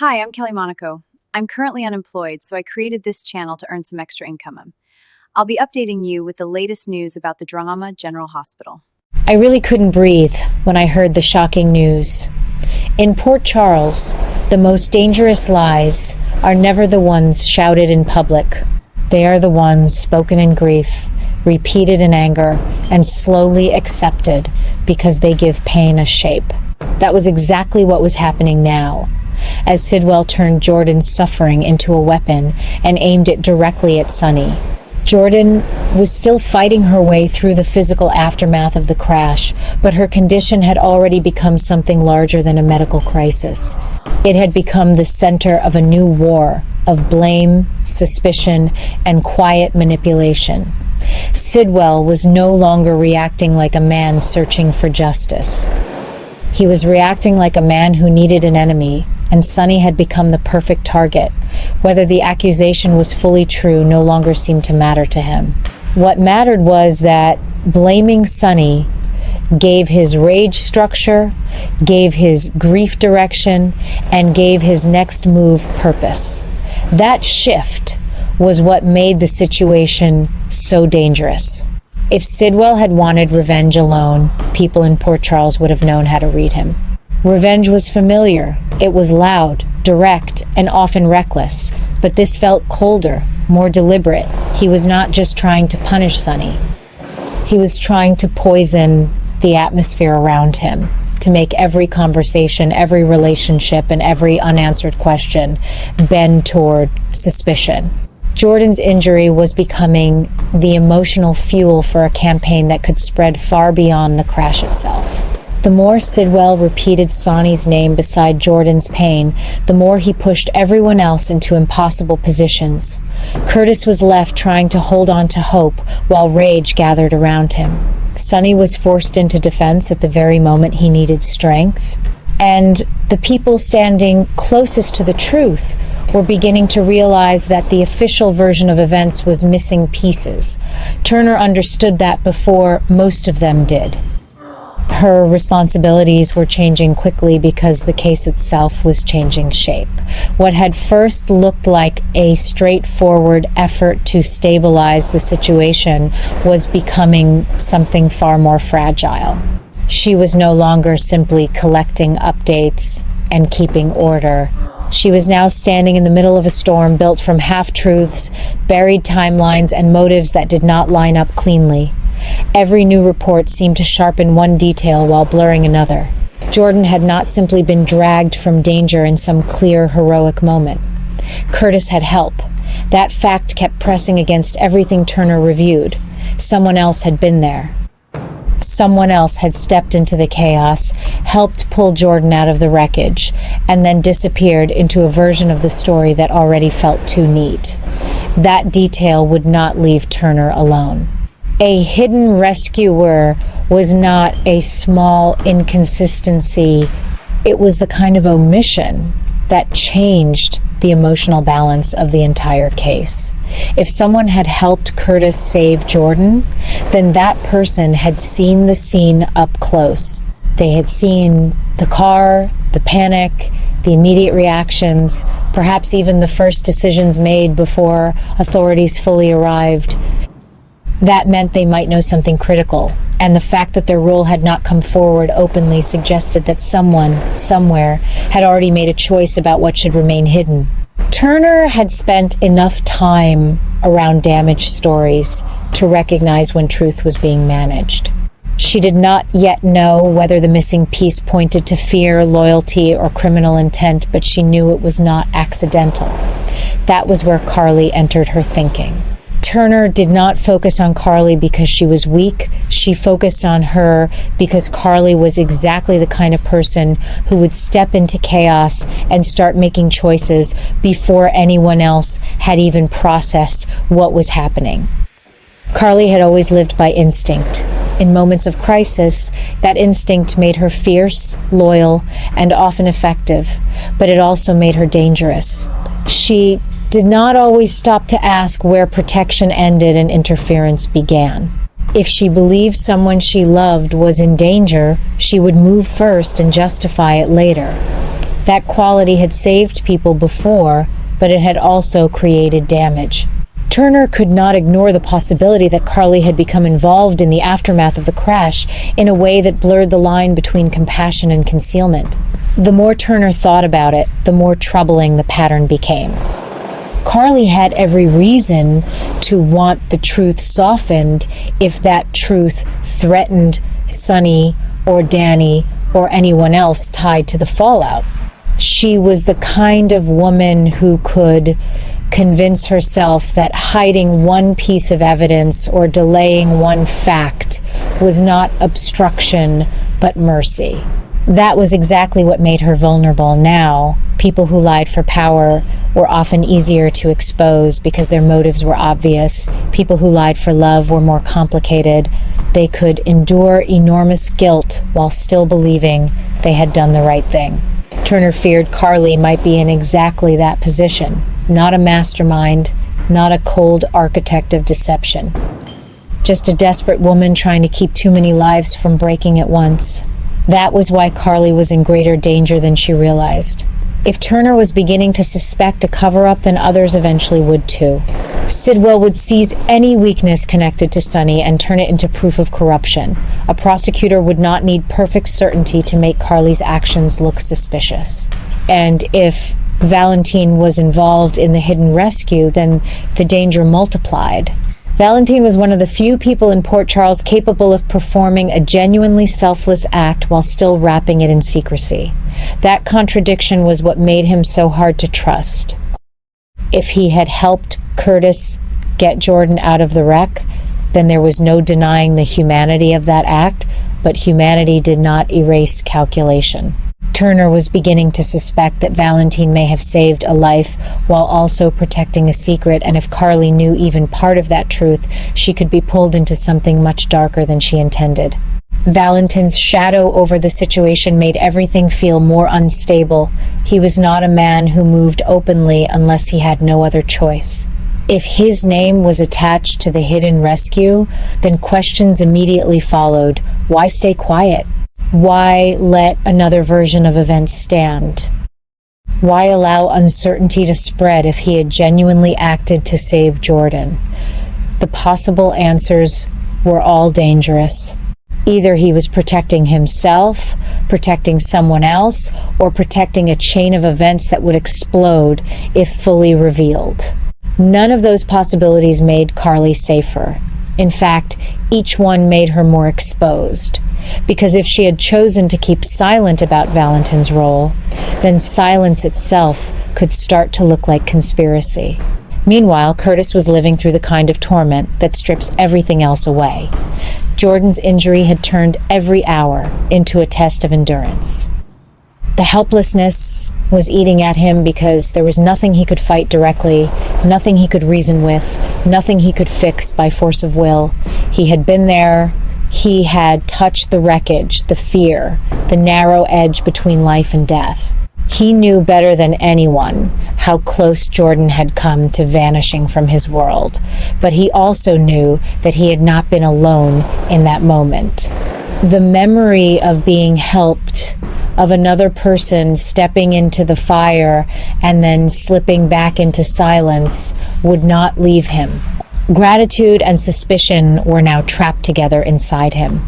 Hi, I'm Kelly Monaco. I'm currently unemployed, so I created this channel to earn some extra income. I'll be updating you with the latest news about the Drama General Hospital. I really couldn't breathe when I heard the shocking news. In Port Charles, the most dangerous lies are never the ones shouted in public. They are the ones spoken in grief, repeated in anger, and slowly accepted because they give pain a shape. That was exactly what was happening now, as Sidwell turned Jordan's suffering into a weapon and aimed it directly at Sunny. Jordan was still fighting her way through the physical aftermath of the crash, but her condition had already become something larger than a medical crisis. It had become the center of a new war of blame, suspicion, and quiet manipulation. Sidwell was no longer reacting like a man searching for justice. He was reacting like a man who needed an enemy, and Sunny had become the perfect target. Whether the accusation was fully true no longer seemed to matter to him. What mattered was that blaming Sunny gave his rage structure, gave his grief direction, and gave his next move purpose. That shift was what made the situation so dangerous. If Sidwell had wanted revenge alone, people in Port Charles would have known how to read him. Revenge was familiar. It was loud, direct, and often reckless. But this felt colder, more deliberate. He was not just trying to punish Sunny. He was trying to poison the atmosphere around him, to make every conversation, every relationship, and every unanswered question bend toward suspicion. Jordan's injury was becoming the emotional fuel for a campaign that could spread far beyond the crash itself. The more Sidwell repeated Sonny's name beside Jordan's pain, the more he pushed everyone else into impossible positions. Curtis was left trying to hold on to hope while rage gathered around him. Sonny was forced into defense at the very moment he needed strength. And the people standing closest to the truth were beginning to realize that the official version of events was missing pieces. Turner understood that before most of them did. Her responsibilities were changing quickly because the case itself was changing shape. What had first looked like a straightforward effort to stabilize the situation was becoming something far more fragile. She was no longer simply collecting updates and keeping order. She was now standing in the middle of a storm built from half-truths, buried timelines, and motives that did not line up cleanly. Every new report seemed to sharpen one detail while blurring another. Jordan had not simply been dragged from danger in some clear, heroic moment. Curtis had help. That fact kept pressing against everything Turner reviewed. Someone else had been there. Someone else had stepped into the chaos, helped pull Jordan out of the wreckage, and then disappeared into a version of the story that already felt too neat. That detail would not leave Turner alone. A hidden rescuer was not a small inconsistency. It was the kind of omission that changed the emotional balance of the entire case. If someone had helped Curtis save Jordan, then that person had seen the scene up close. They had seen the car, the panic, the immediate reactions, perhaps even the first decisions made before authorities fully arrived. That meant they might know something critical, and the fact that their role had not come forward openly suggested that someone, somewhere, had already made a choice about what should remain hidden. Turner had spent enough time around damaged stories to recognize when truth was being managed. She did not yet know whether the missing piece pointed to fear, loyalty, or criminal intent, but she knew it was not accidental. That was where Carly entered her thinking. Turner did not focus on Carly because she was weak. She focused on her because Carly was exactly the kind of person who would step into chaos and start making choices before anyone else had even processed what was happening. Carly had always lived by instinct. In moments of crisis, that instinct made her fierce, loyal, and often effective, but it also made her dangerous. She did not always stop to ask where protection ended and interference began. If she believed someone she loved was in danger, she would move first and justify it later. That quality had saved people before, but it had also created damage. Turner could not ignore the possibility that Carly had become involved in the aftermath of the crash in a way that blurred the line between compassion and concealment. The more Turner thought about it, the more troubling the pattern became. Carly had every reason to want the truth softened if that truth threatened Sonny or Danny or anyone else tied to the fallout. She was the kind of woman who could convince herself that hiding one piece of evidence or delaying one fact was not obstruction but mercy. That was exactly what made her vulnerable. Now, people who lied for power were often easier to expose because their motives were obvious. People who lied for love were more complicated. They could endure enormous guilt while still believing they had done the right thing. Turner feared Carly might be in exactly that position. Not a mastermind, not a cold architect of deception. Just a desperate woman trying to keep too many lives from breaking at once. That was why Carly was in greater danger than she realized. If Turner was beginning to suspect a cover-up, then others eventually would too. Sidwell would seize any weakness connected to Sonny and turn it into proof of corruption. A prosecutor would not need perfect certainty to make Carly's actions look suspicious. And if Valentine was involved in the hidden rescue, then the danger multiplied. Valentine was one of the few people in Port Charles capable of performing a genuinely selfless act while still wrapping it in secrecy. That contradiction was what made him so hard to trust. If he had helped Curtis get Jordan out of the wreck, then there was no denying the humanity of that act, but humanity did not erase calculation. Turner was beginning to suspect that Valentine may have saved a life while also protecting a secret, and if Carly knew even part of that truth, she could be pulled into something much darker than she intended. Valentine's shadow over the situation made everything feel more unstable. He was not a man who moved openly unless he had no other choice. If his name was attached to the hidden rescue, then questions immediately followed. Why stay quiet? Why let another version of events stand? Why allow uncertainty to spread if he had genuinely acted to save Jordan? The possible answers were all dangerous. Either he was protecting himself, protecting someone else, or protecting a chain of events that would explode if fully revealed. None of those possibilities made Carly safer. In fact, each one made her more exposed. Because if she had chosen to keep silent about Valentine's role, then silence itself could start to look like conspiracy. Meanwhile, Curtis was living through the kind of torment that strips everything else away. Jordan's injury had turned every hour into a test of endurance. The helplessness was eating at him because there was nothing he could fight directly, nothing he could reason with, nothing he could fix by force of will. He had been there. He had touched the wreckage, the fear, the narrow edge between life and death. He knew better than anyone how close Jordan had come to vanishing from his world, but he also knew that he had not been alone in that moment. The memory of being helped, of another person stepping into the fire and then slipping back into silence, would not leave him. Gratitude and suspicion were now trapped together inside him.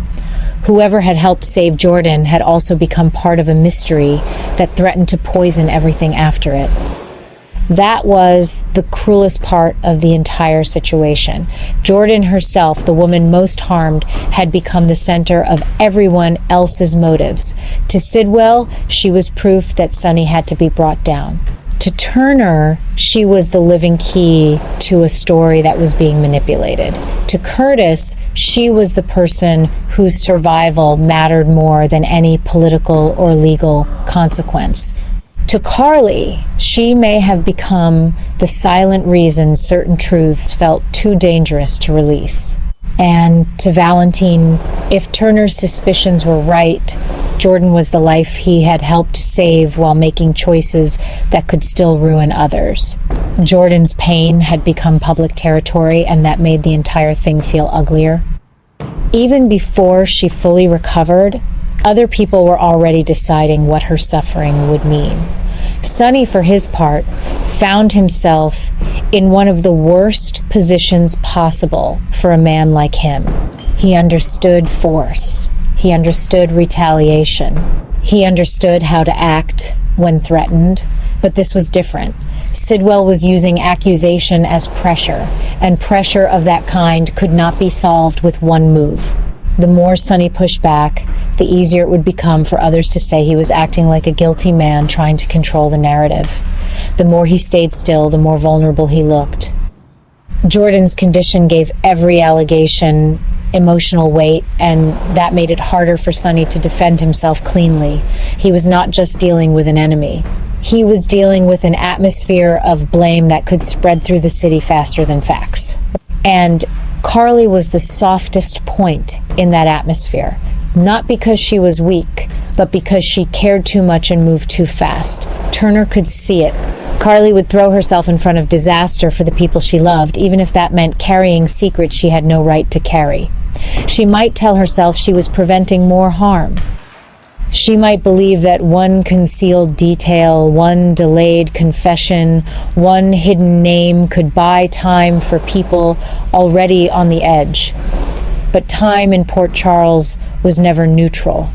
Whoever had helped save Jordan had also become part of a mystery that threatened to poison everything after it. That was the cruelest part of the entire situation. Jordan herself, the woman most harmed, had become the center of everyone else's motives. To Sidwell, she was proof that Sonny had to be brought down. To Turner, she was the living key to a story that was being manipulated. To Curtis, she was the person whose survival mattered more than any political or legal consequence. To Carly, she may have become the silent reason certain truths felt too dangerous to release. And to Valentine, if Turner's suspicions were right, Jordan was the life he had helped save while making choices that could still ruin others. Jordan's pain had become public territory, and that made the entire thing feel uglier. Even before she fully recovered, Other people were already deciding what her suffering would mean. Sonny, for his part, found himself in one of the worst positions possible for a man like him. He understood force. He understood retaliation. He understood how to act when threatened, but this was different. Sidwell was using accusation as pressure, and pressure of that kind could not be solved with one move. The more Sonny pushed back, the easier it would become for others to say he was acting like a guilty man trying to control the narrative. The more he stayed still, the more vulnerable he looked. Jordan's condition gave every allegation emotional weight, and that made it harder for Sonny to defend himself cleanly. He was not just dealing with an enemy. He was dealing with an atmosphere of blame that could spread through the city faster than facts. And Carly was the softest point in that atmosphere, not because she was weak, but because she cared too much and moved too fast. Turner could see it. Carly would throw herself in front of disaster for the people she loved, even if that meant carrying secrets she had no right to carry. She might tell herself she was preventing more harm. She might believe that one concealed detail, one delayed confession, one hidden name could buy time for people already on the edge. But time in Port Charles was never neutral.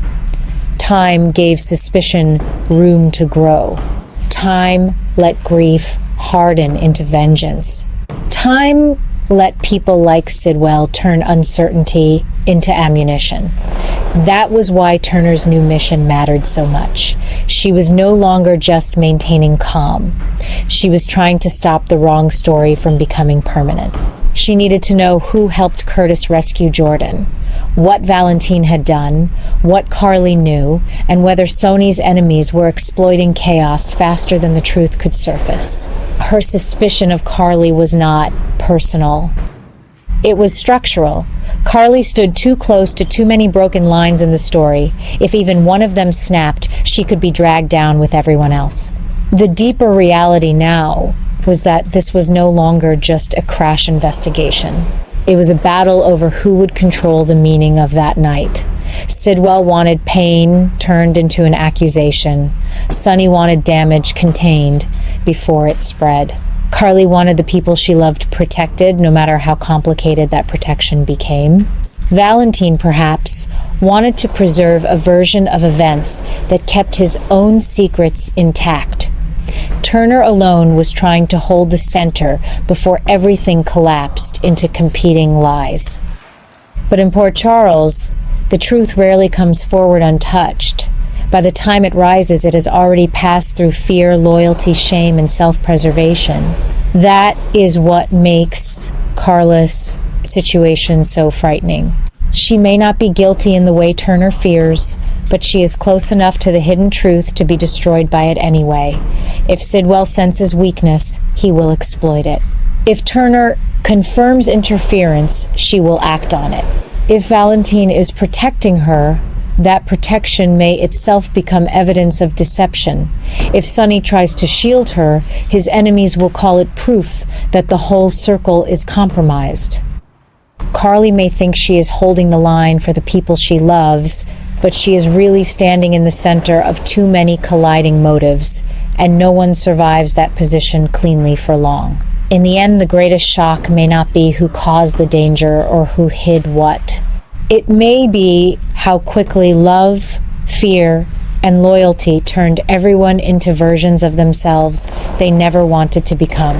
Time gave suspicion room to grow. Time let grief harden into vengeance. Time let people like Sidwell turn uncertainty into ammunition. That was why Turner's new mission mattered so much. She was no longer just maintaining calm. She was trying to stop the wrong story from becoming permanent. She needed to know who helped Curtis rescue Jordan, what Valentine had done, what Carly knew, and whether Sony's enemies were exploiting chaos faster than the truth could surface. Her suspicion of Carly was not personal. It was structural. Carly stood too close to too many broken lines in the story. If even one of them snapped, she could be dragged down with everyone else. The deeper reality now was that this was no longer just a crash investigation. It was a battle over who would control the meaning of that night. Sidwell wanted pain turned into an accusation. Sonny wanted damage contained before it spread. Carly wanted the people she loved protected, no matter how complicated that protection became. Valentine, perhaps, wanted to preserve a version of events that kept his own secrets intact. Turner alone was trying to hold the center before everything collapsed into competing lies. But in Port Charles, the truth rarely comes forward untouched. By the time it rises, it has already passed through fear, loyalty, shame, and self-preservation. That is what makes Carla's situation so frightening. She may not be guilty in the way Turner fears, but she is close enough to the hidden truth to be destroyed by it anyway. If Sidwell senses weakness, he will exploit it. If Turner confirms interference, she will act on it. If Valentine is protecting her, that protection may itself become evidence of deception. If Sonny tries to shield her, his enemies will call it proof that the whole circle is compromised. Carly may think she is holding the line for the people she loves, but she is really standing in the center of too many colliding motives, and no one survives that position cleanly for long. In the end, the greatest shock may not be who caused the danger or who hid what. It may be how quickly love, fear, and loyalty turned everyone into versions of themselves they never wanted to become.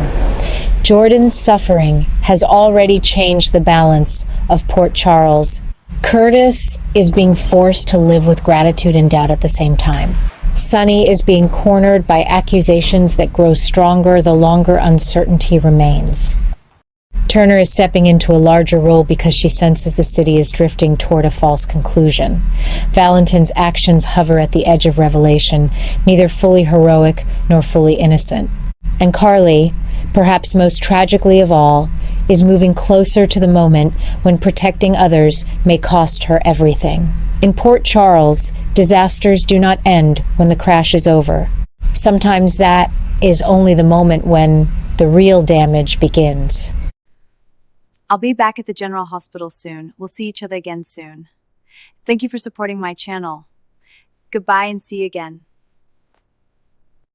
Jordan's suffering has already changed the balance of Port Charles. Curtis is being forced to live with gratitude and doubt at the same time. Sonny is being cornered by accusations that grow stronger the longer uncertainty remains. Turner is stepping into a larger role because she senses the city is drifting toward a false conclusion. Valentine's actions hover at the edge of revelation, neither fully heroic nor fully innocent. And Carly, perhaps most tragically of all, is moving closer to the moment when protecting others may cost her everything. In Port Charles, disasters do not end when the crash is over. Sometimes that is only the moment when the real damage begins. I'll be back at the General Hospital soon. We'll see each other again soon. Thank you for supporting my channel. Goodbye and see you again.